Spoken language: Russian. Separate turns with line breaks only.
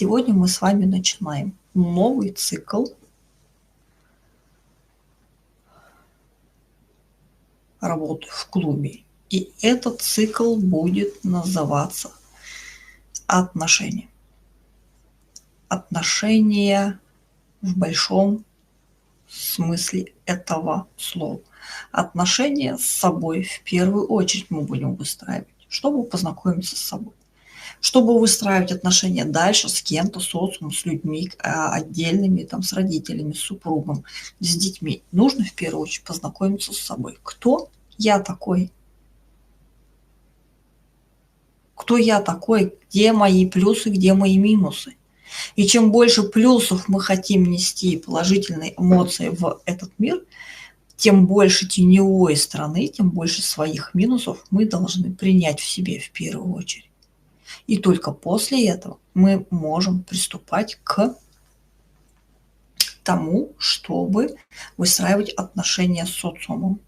Сегодня мы с вами начинаем новый цикл работы в клубе. И этот цикл будет называться отношения. Отношения в большом смысле этого слова. Отношения с собой в первую очередь мы будем выстраивать, чтобы познакомиться с собой. Чтобы выстраивать отношения дальше с кем-то, социумом, с людьми, отдельными, там, с родителями, с супругом, с детьми, нужно в первую очередь познакомиться с собой. Кто я такой? Кто я такой? Где мои плюсы, где мои минусы? И чем больше плюсов мы хотим нести положительные эмоции в этот мир, тем больше теневой стороны, тем больше своих минусов мы должны принять в себе в первую очередь. И только после этого мы можем приступать к тому, чтобы выстраивать отношения с социумом.